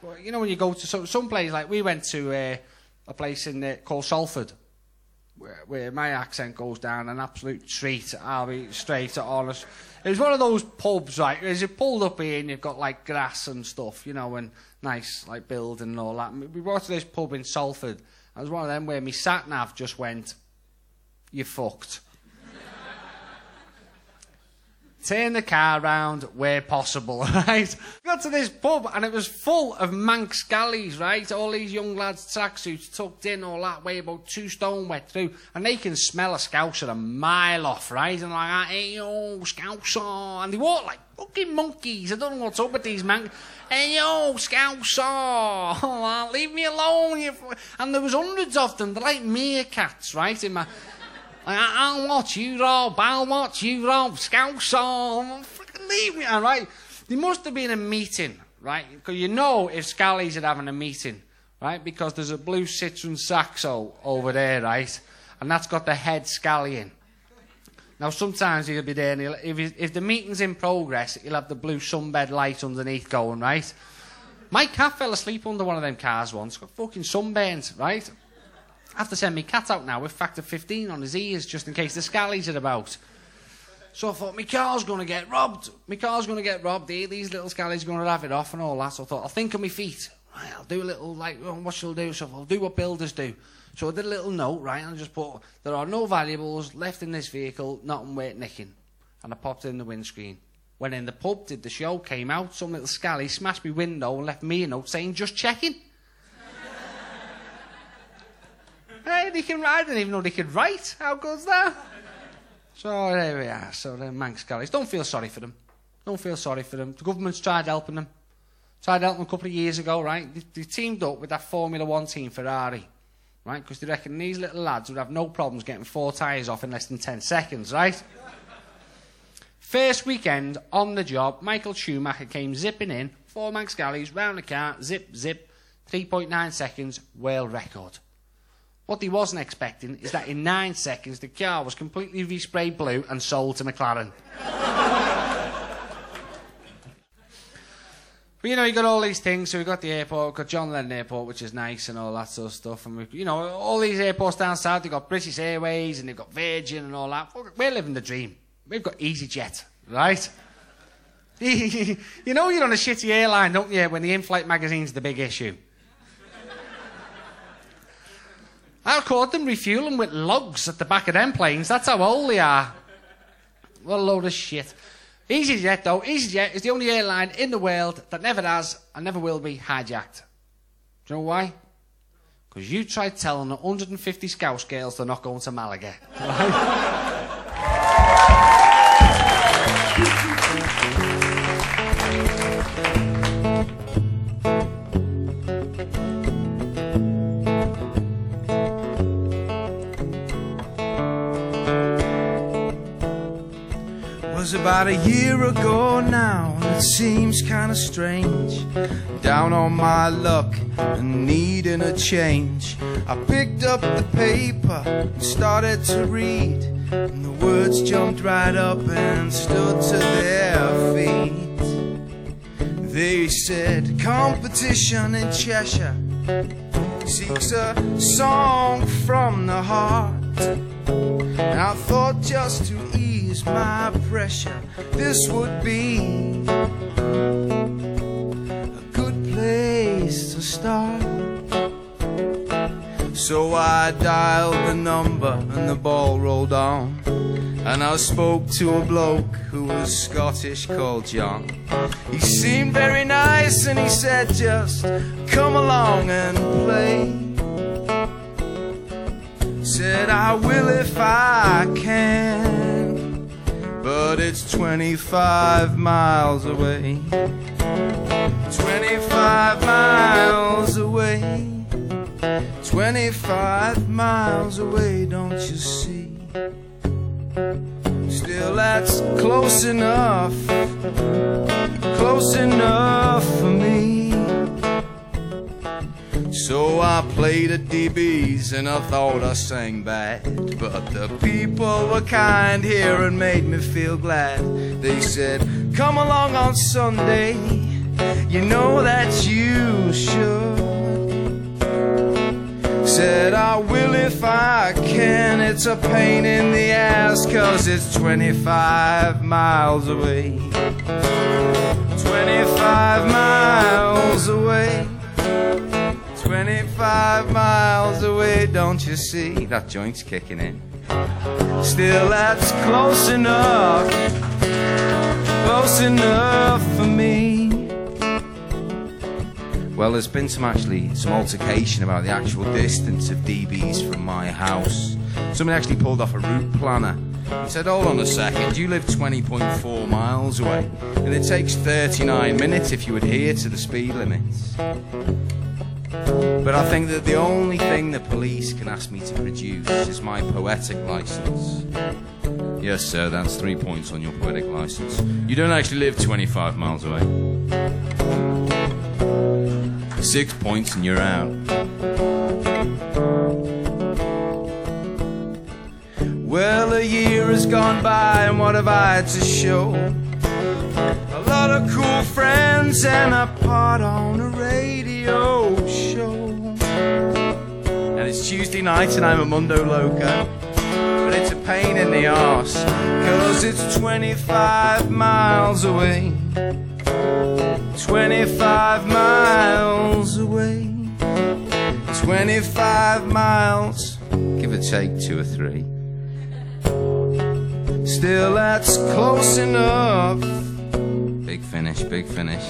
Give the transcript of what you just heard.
But you know when you go to some place, like we went to a place in called Salford, where my accent goes down an absolute treat. I'll be straight honest. It was one of those pubs, right? As you pulled up here and you've got like grass and stuff, you know, and nice like building and all that. We brought to this pub in Salford. It was one of them where my sat nav just went, "You fucked." Turn the car round where possible, right? Got to this pub and it was full of Manx galleys, right? All these young lads, tracksuits tucked in, all that, weigh about 2 stone wet through, and they can smell a Scouser a mile off, right? And like, "Hey yo, Scouser," and they walk like fucking monkeys. I don't know what's up with these Manx. "Hey yo, Scouser, oh, leave me alone." And there was hundreds of them. They're like meerkats, right? In my. "I'll watch you, Rob. I'll watch you, Rob. Scouser. Freaking leave me." All right. There must have been a meeting, right? Because you know if Scallies are having a meeting, right? Because there's a blue Citroen Saxo over there, right? And that's got the head Scallion. Now, sometimes he'll be there, and if the meeting's in progress, he'll have the blue sunbed light underneath going, right? My cat fell asleep under one of them cars once. Got fucking sunburns, right? I have to send my cat out now with factor 15 on his ears just in case the Scallies are about. So I thought, my car's going to get robbed. My car's going to get robbed here. These little Scallies are going to have it off and all that. So I thought, I'll think on my feet. Right, I'll do a little, like, what shall I do? So I'll do what builders do. So I did a little note, right, and I just put, "There are no valuables left in this vehicle, nothing worth nicking." And I popped it in the windscreen. Went in the pub, did the show, came out, some little Scally smashed my window and left me a note saying, "Just checking." Hey, they can write. I didn't even know they could write. How good's that? So there we are. So the Manx Galleys. Don't feel sorry for them. Don't feel sorry for them. The government's tried helping them. Tried helping them a couple of years ago, right? They teamed up with that Formula 1 team, Ferrari, right? Because they reckon these little lads would have no problems getting 4 tyres off in less than 10 seconds, right? First weekend on the job, Michael Schumacher came zipping in, 4 Manx Galleys, round the car, zip, zip, 3.9 seconds, world record. What he wasn't expecting is that in 9 seconds the car was completely resprayed blue and sold to McLaren. But you know, you got all these things. So we got the airport, we've got John Lennon Airport, which is nice and all that sort of stuff. And we, you know, all these airports down south, they've got British Airways and they've got Virgin and all that. We're living the dream. We've got EasyJet, right? You know you're on a shitty airline, don't you, when the in-flight magazine's the big issue? I caught them refuelling with lugs at the back of them planes. That's how old they are. What a load of shit. EasyJet, though. EasyJet is the only airline in the world that never has and never will be hijacked. Do you know why? Because you tried telling 150 Scouse girls they're not going to Malaga. Right? Was about a year ago now, and it seems kinda strange. Down on my luck and needing a change. I picked up the paper and started to read, and the words jumped right up and stood to their feet. They said, competition in Cheshire seeks a song from the heart. And I thought just to ease my pressure, this would be a good place to start. So I dialed the number and the ball rolled on, and I spoke to a bloke who was Scottish called John. He seemed very nice and he said, just come along and play. Said I will if I can, but it's 25 miles away. 25 miles away. 25 miles away, don't you see? Still that's close enough for me. So I played at DB's and I thought I sang bad, but the people were kind here and made me feel glad. They said, come along on Sunday, You know that you should. Said I will if I can. It's a pain in the ass, 'cause it's 25 miles away. 25 miles away. 25 miles away, don't you see? That joint's kicking in. Still, that's close enough for me. Well, there's been some altercation about the actual distance of DBs from my house. Somebody actually pulled off a route planner. He said, hold on a second, you live 20.4 miles away, and it takes 39 minutes if you adhere to the speed limits. But I think that the only thing the police can ask me to produce is my poetic license. Yes, sir, that's 3 points on your poetic license. You don't actually live 25 miles away. 6 points and you're out. Well, a year has gone by, and what have I to show? A lot of cool friends and a part on a radio show. And it's Tuesday night and I'm a Mundo Loco, but it's a pain in the arse, 'cause it's 25 miles away. 25 miles away. 25 miles, give or take 2 or 3. Still, that's close enough. Big finish, big finish.